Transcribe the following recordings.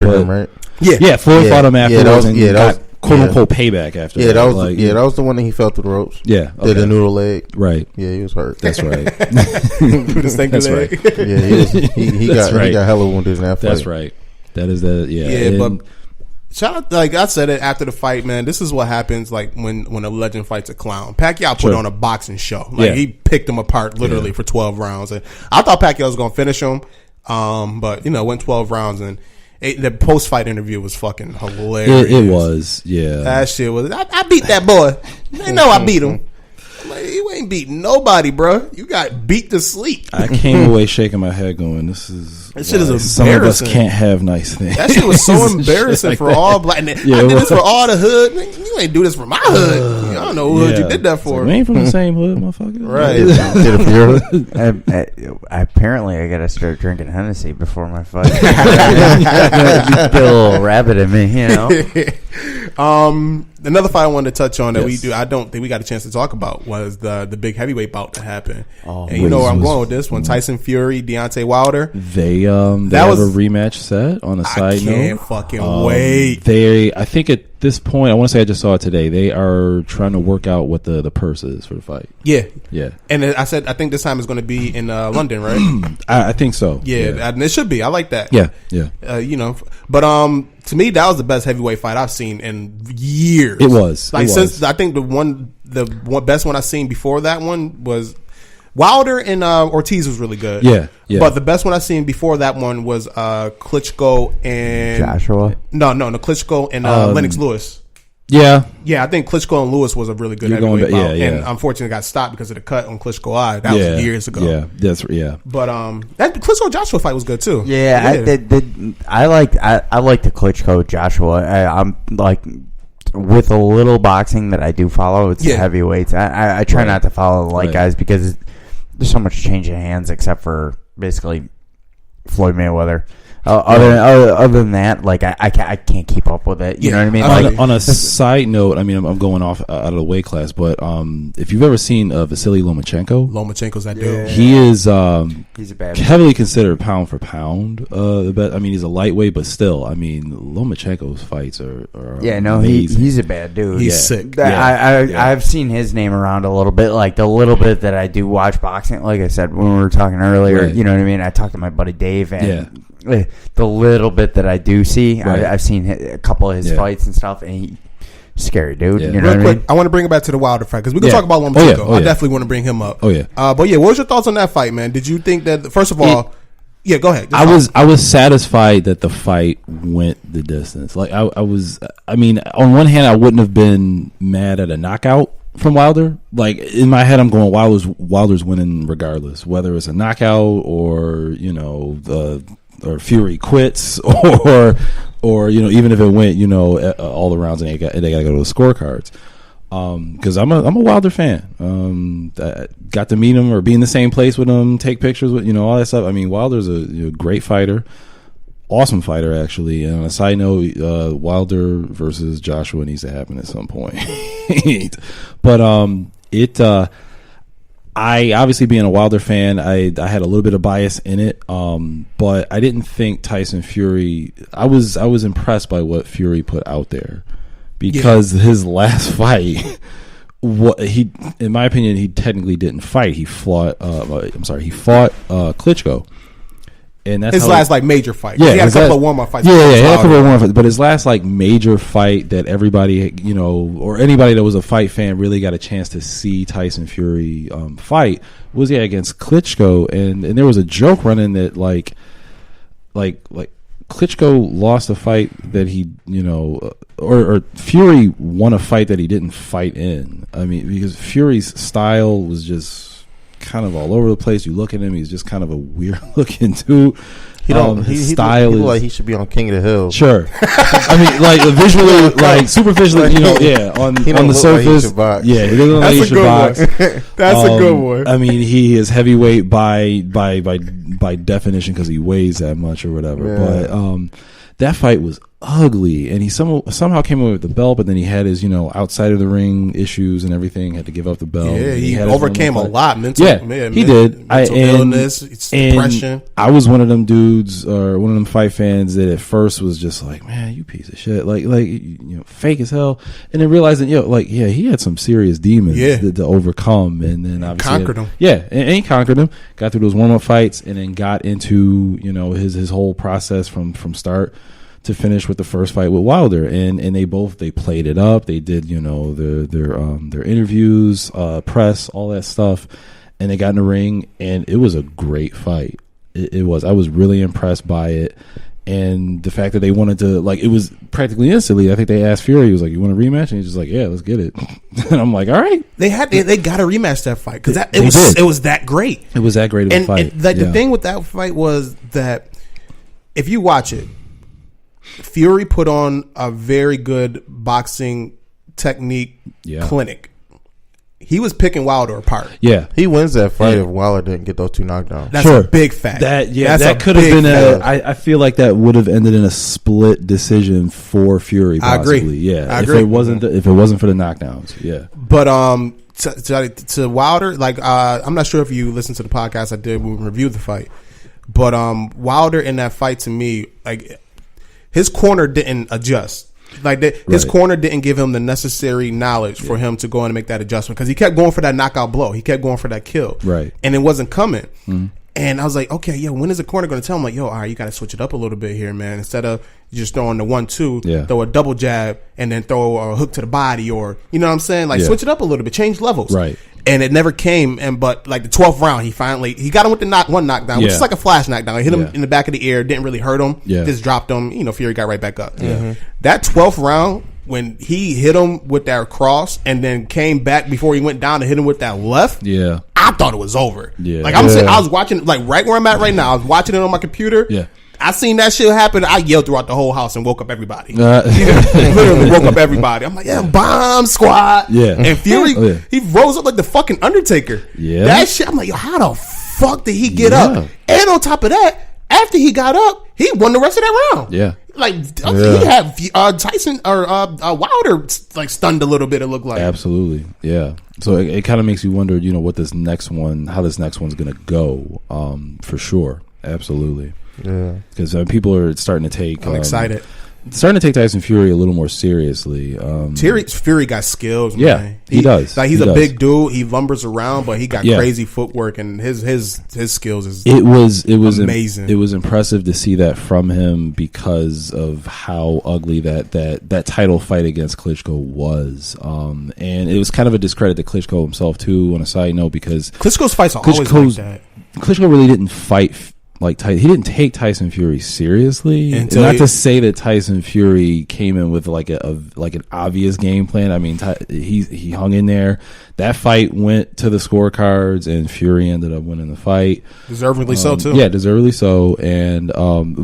him, right? Yeah, Floyd fought him afterwards and got quote-unquote payback after that. That was the one that he fell through the ropes. Yeah. Did the noodle leg. Right. Yeah, he was hurt. That's right. That's right. Yeah, he got hella wounded in that fight. That's right. That is the, but shout out, like I said it after the fight, man, this is what happens like when a legend fights a clown. Pacquiao put on a boxing show. Like he picked him apart literally for 12 rounds. And I thought Pacquiao was going to finish him, but, went 12 rounds and the post-fight interview was fucking hilarious. It was, yeah. That shit was. I beat that boy. They know I beat him. I'm like, you ain't beating nobody, bro. You got beat to sleep. I came away shaking my head, going, "This shit is embarrassing. Some of us can't have nice things." That shit was so embarrassing for all black. I did this for all the hood. You ain't do this for my hood. I don't know who hood you did that for. We ain't from the same hood, motherfucker. Right? Did it for your hood? Apparently, I gotta start drinking Hennessy before my fight. Get a little rabbit in me, Another fight I wanted to touch on that I don't think we got a chance to talk about was the big heavyweight bout that happened. And you know where I'm going with this one. Tyson Fury, Deontay Wilder. They have a rematch set on a side note. I can't fucking wait. I think at this point, I want to say I just saw it today, they are trying to work out what the purse is for the fight. Yeah. Yeah. And I think this time it's going to be in London, right? I think so. Yeah. And it should be. I like that. Yeah. Yeah. But to me, that was the best heavyweight fight I've seen in years. It was. Since I think the best one I've seen before that one was Wilder and Ortiz was really good. Yeah. But the best one I've seen before that one was Klitschko and Joshua. No, Klitschko and Lennox Lewis. Yeah. Yeah, I think Klitschko and Lewis was a really good heavyweight bout. And unfortunately got stopped because of the cut on Klitschko eye. That was years ago. Yeah, that's But that Klitschko Joshua fight was good too. Yeah. I like the Klitschko Joshua. I'm like, with a little boxing that I do follow, it's the heavyweights. I try not to follow the light guys because there's so much change of hands except for basically Floyd Mayweather. Other than that, like I can't keep up with it. You know what I mean? Like, on a side note, I mean I'm going off out of the weight class, but if you've ever seen Vasily Lomachenko's that dude. He is he's a bad heavily considered pound for pound. The best. I mean, he's a lightweight, but still, I mean, Lomachenko's fights are amazing. He's a bad dude. He's sick. I've seen his name around a little bit. Like the little bit that I do watch boxing, like I said when we were talking earlier, you know what I mean. I talked to my buddy Dave, and the little bit that I do see, I've seen a couple of his fights and stuff, and he's scary dude. You know Real what quick, I mean? I want to bring it back to the Wilder fight because we can talk about Lomachenko. I definitely want to bring him up. But what was your thoughts on that fight, man? Did you think that first of all? Go ahead. I was satisfied that the fight went the distance. Like I was. I mean, on one hand, I wouldn't have been mad at a knockout from Wilder. Like in my head, I'm going Wilder's winning regardless, whether it's a knockout or or Fury quits or even if it went all the rounds and they got to go to the scorecards. Because I'm a Wilder fan. I got to meet him or be in the same place with him, take pictures with all that stuff. I mean, Wilder's a great fighter, awesome fighter actually. And on a side note, Wilder versus Joshua needs to happen at some point. But I obviously being a Wilder fan, I had a little bit of bias in it, but I didn't think Tyson Fury. I was impressed by what Fury put out there. Because his last fight, in my opinion, he technically didn't fight. He fought Klitschko, and that's his last major fight. Yeah, he had a couple of warm-up fights. Yeah, he had a couple of warm-up fights. But his last major fight that everybody or anybody that was a fight fan really got a chance to see Tyson Fury fight was against Klitschko, and there was a joke running that like Klitschko lost a fight that he, or Fury won a fight that he didn't fight in. I mean, because Fury's style was just kind of all over the place. You look at him, he's just kind of a weird looking dude. His style is like he should be on King of the Hill. Sure. I mean, like visually, superficially, on the surface. Like he doesn't look like he should box. That's a good one. I mean, he is heavyweight by definition because he weighs that much or whatever. Yeah. But that fight was ugly, and he somehow came away with the belt, but then he had his, outside of the ring issues and everything, had to give up the belt. Yeah, he overcame a lot mental. Yeah, he did. Mental illness, depression. I was one of them dudes, or one of them fight fans that at first was just like, man, you piece of shit, like fake as hell, and then realizing, he had some serious demons to overcome, and then obviously conquered them. Yeah, and he conquered them. Got through those warm-up fights, and then got into his whole process from start to finish with the first fight with Wilder, and they played it up. They did their interviews, press, all that stuff, and they got in the ring, and it was a great fight. It was. I was really impressed by it, and the fact that they wanted to, it was practically instantly. I think they asked Fury, he was like, "You want a rematch?" And he's just like, "Yeah, let's get it." And I'm like, "All right." They got to rematch that fight because it was that great. It was that great of a fight. And the thing with that fight was that if you watch it, Fury put on a very good boxing technique clinic. He was picking Wilder apart. Yeah, he wins that fight if Wilder didn't get those 2 knockdowns. That's a big fact. That could have been I feel like that would have ended in a split decision for Fury. Possibly. I agree. Yeah, I agree. If it wasn't for the knockdowns. Yeah, but to Wilder, I'm not sure if you listened to the podcast I did when we reviewed the fight, but Wilder in that fight, to me, his corner didn't adjust. His corner didn't give him the necessary knowledge for him to go in and make that adjustment, because he kept going for that knockout blow. He kept going for that kill. Right. And it wasn't coming. Mm-hmm. And I was like, okay, when is the corner going to tell him, all right, you got to switch it up a little bit here, man. Instead of just throwing the 1-2, throw a double jab and then throw a hook to the body, or, you know what I'm saying? Switch it up a little bit, change levels. Right. And it never came. But the 12th round, he got him with the one knockdown, which is like a flash knockdown. He hit him in the back of the ear, didn't really hurt him. Yeah. Just dropped him. Fury got right back up. Mm-hmm. That 12th round, when he hit him with that cross and then came back before he went down to hit him with that left, I thought it was over. Yeah. I was watching, right where I'm at right now, I was watching it on my computer. Yeah. I seen that shit happen. I yelled throughout the whole house and woke up everybody. Literally woke up everybody. I'm like, bomb squad. Yeah. And Fury, he rose up like the fucking Undertaker. Yeah. That shit, I'm like, how the fuck did he get up? And on top of that, after he got up, he won the rest of that round. Yeah. He had Tyson or Wilder stunned a little bit, it looked like. Absolutely. Yeah. So it kind of makes you wonder, how this next one's going to go, for sure. Absolutely. Yeah, because people are starting to take. I'm excited. Starting to take Tyson Fury a little more seriously. Fury got skills. Man. Yeah, he does. He's a big dude. He lumbers around, but he got crazy footwork, and his skills is. It was amazing. It was impressive to see that from him because of how ugly that title fight against Klitschko was, and it was kind of a discredit to Klitschko himself too. On a side note, because Klitschko's fights are always like that. Klitschko really didn't fight. He didn't take Tyson Fury seriously. Not to say that Tyson Fury came in with an obvious game plan. I mean, he hung in there. That fight went to the scorecards, and Fury ended up winning the fight. Deservedly so too. Yeah, deservedly so. And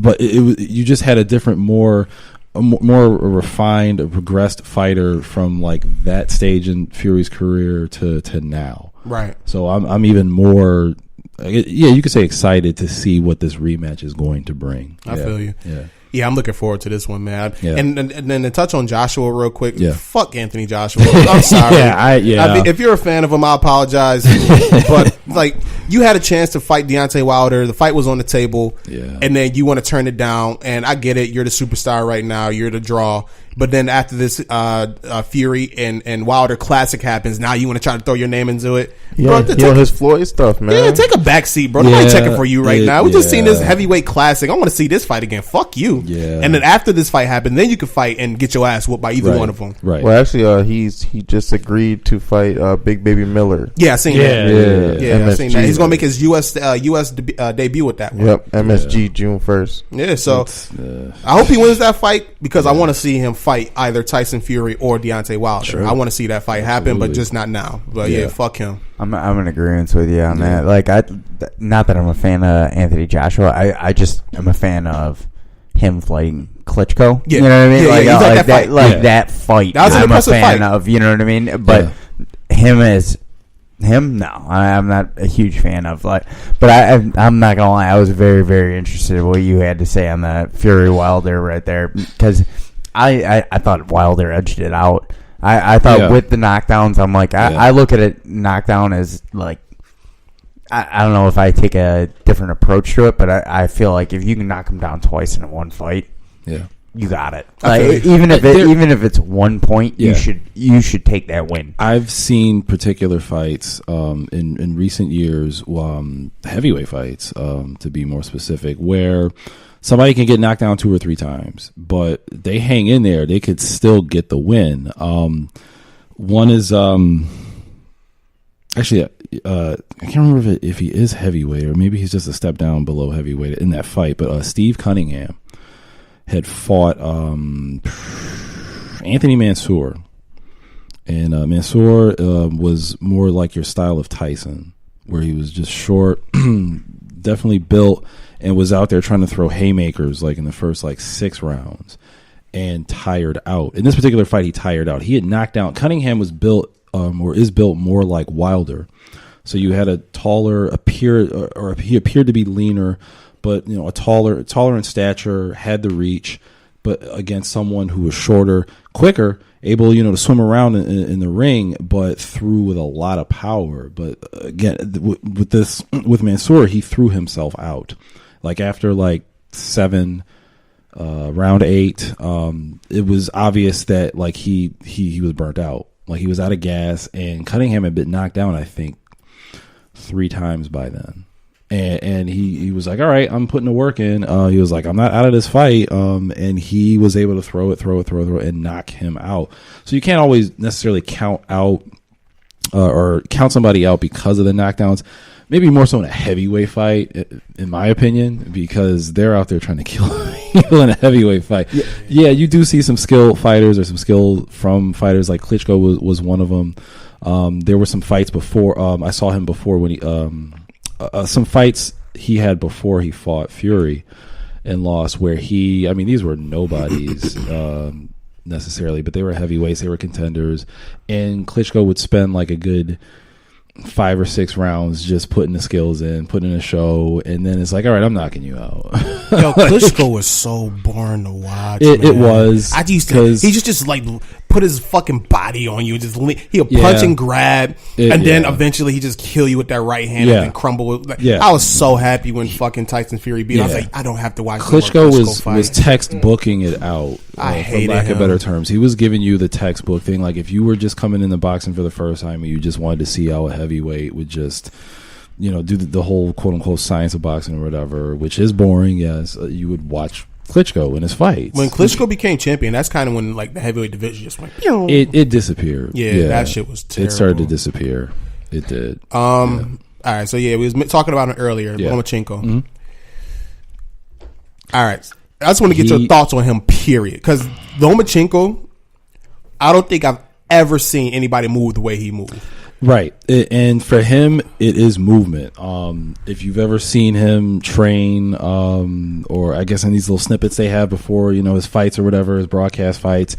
but you just had a different, more refined, progressed fighter from that stage in Fury's career to now. Right. So I'm even more. You could say excited to see what this rematch is going to bring. I feel you. Yeah, I'm looking forward to this one, man. Yeah. And then to touch on Joshua real quick. Yeah. Fuck Anthony Joshua. I'm sorry. I mean, if you're a fan of him, I apologize. But you had a chance to fight Deontay Wilder. The fight was on the table. Yeah. And then you want to turn it down. And I get it. You're the superstar right now. You're the draw. But then after this Fury and Wilder Classic happens, now you want to try to throw your name into it. Yeah, bro, his Floyd stuff, man. Yeah, take a back seat, bro. Nobody's checking for you right now. We just seen this heavyweight classic. I want to see this fight again. Fuck you. Yeah. And then after this fight happened, then you can fight and get your ass whooped by either one of them. Right. Well, actually, he just agreed to fight Big Baby Miller. Yeah, I seen that. Yeah, I seen that. He's gonna make his US debut with that one. Yep, MSG June 1st. Yeah, so I hope he wins that fight because I want to see him fight either Tyson Fury or Deontay Wilder. Sure. I want to see that fight happen, but just not now. But fuck him. I'm in agreement with you on that. Not that I'm a fan of Anthony Joshua. I just am a fan of him fighting Klitschko. Yeah. You know what I mean? That fight. That fight. That was an I'm a impressive fan fight. of. You know what I mean? But him as Him? No, I'm not a huge fan of but I'm not gonna lie. I was very, very interested in what you had to say on the Fury Wilder right there because I thought Wilder edged it out. I thought with the knockdowns, I'm like I look at it knockdown as like I don't know if I take a different approach to it, but I feel like if you can knock him down twice in one fight, you got it. Like, even if it's 1 point, you should take that win. I've seen particular fights in recent years, heavyweight fights, to be more specific, where somebody can get knocked down 2 or 3 times, but they hang in there. They could still get the win. One is actually I can't remember if he is heavyweight or maybe he's just a step down below heavyweight in that fight. But Steve Cunningham had fought Anthony Mansour, and Mansour was more like your style of Tyson, where he was just short, definitely built, and was out there trying to throw haymakers like in the first 6 rounds, and tired out. In this particular fight, he tired out. He had knocked down. Cunningham was built or is built more like Wilder, so you had a taller he appeared to be leaner, but a taller in stature, had the reach, but against someone who was shorter, quicker, able to swim around in the ring, but threw with a lot of power. But again, with Mansour, he threw himself out. Like after 7, round 8, it was obvious that he was burnt out. Like he was out of gas, and Cunningham had been knocked down, I think, 3 times by then. And he was like, all right, I'm putting the work in. He was like, I'm not out of this fight. And he was able to throw it, and knock him out. So you can't always necessarily count out or count somebody out because of the knockdowns. Maybe more so in a heavyweight fight, in my opinion, because they're out there trying to kill in a heavyweight fight. Yeah, you do see some skill fighters or some skill from fighters like Klitschko was one of them. There were some fights before. I saw him before when he some fights he had before he fought Fury and lost, where these were nobodies necessarily, but they were heavyweights, they were contenders, and Klitschko would spend a good 5 or 6 rounds just putting the skills in, putting in a show, and then it's like, all right, I'm knocking you out. Yo, Klitschko was so boring to watch. It was. He just put his fucking body on you. He'll punch and grab, and then eventually he just kill you with that right hand and then crumble. I was so happy when fucking Tyson Fury beat. I was like, I don't have to watch. Klitschko was textbooking it out. I hated him. For lack of better terms, he was giving you the textbook thing. Like if you were just coming into boxing for the first time and you just wanted to see how a heavyweight would just do the whole quote unquote science of boxing or whatever, which is boring. Yes, you would watch Klitschko in his fights. When Klitschko became champion, that's kind of when the heavyweight division just went. It disappeared. Yeah, that shit was terrible. It started to disappear. It did. All right, so we was talking about him earlier, Lomachenko. Mm-hmm. All right, I just want to get your thoughts on him. Period, because Lomachenko, I don't think I've ever seen anybody move the way he moved. Right, and for him, it is movement. If you've ever seen him train, or I guess in these little snippets they have before, his fights or whatever, his broadcast fights,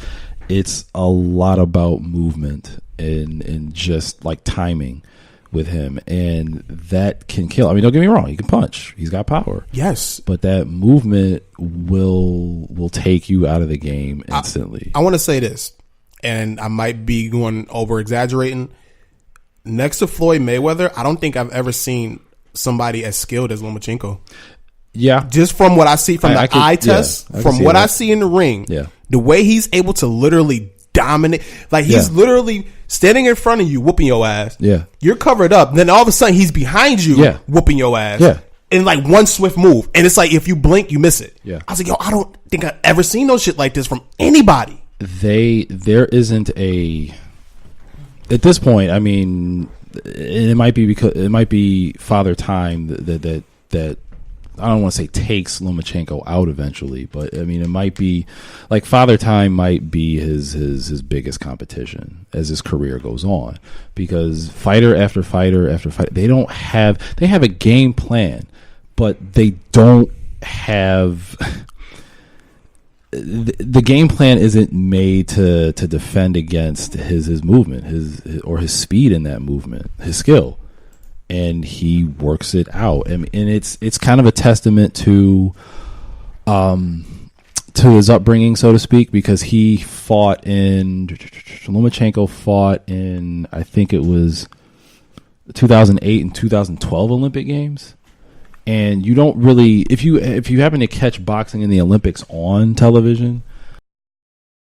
it's a lot about movement and just timing with him, and that can kill. Don't get me wrong, he can punch, he's got power, yes, but that movement will take you out of the game instantly. I want to say this, and I might be going over exaggerating. Next to Floyd Mayweather, I don't think I've ever seen somebody as skilled as Lomachenko. Yeah. Just from what I see from the eye test, from what I see in the ring, the way he's able to literally dominate, he's literally standing in front of you, whooping your ass. Yeah. You're covered up. Then all of a sudden he's behind you, whooping your ass. Yeah. In one swift move. And it's if you blink, you miss it. Yeah. I was like, I don't think I've ever seen no shit like this from anybody. There isn't a... At this point, it might be because it might be Father Time that I don't want to say takes Lomachenko out eventually, but it might be Father Time might be his biggest competition as his career goes on, because fighter after fighter after fighter, they have a game plan, but they don't have. the game plan isn't made to defend against his movement, his speed in that movement, his skill, and he works it out. And it's kind of a testament to his upbringing, so to speak, because Lomachenko fought in, I think it was 2008 and 2012 Olympic Games. And you don't really, if you happen to catch boxing in the Olympics on television,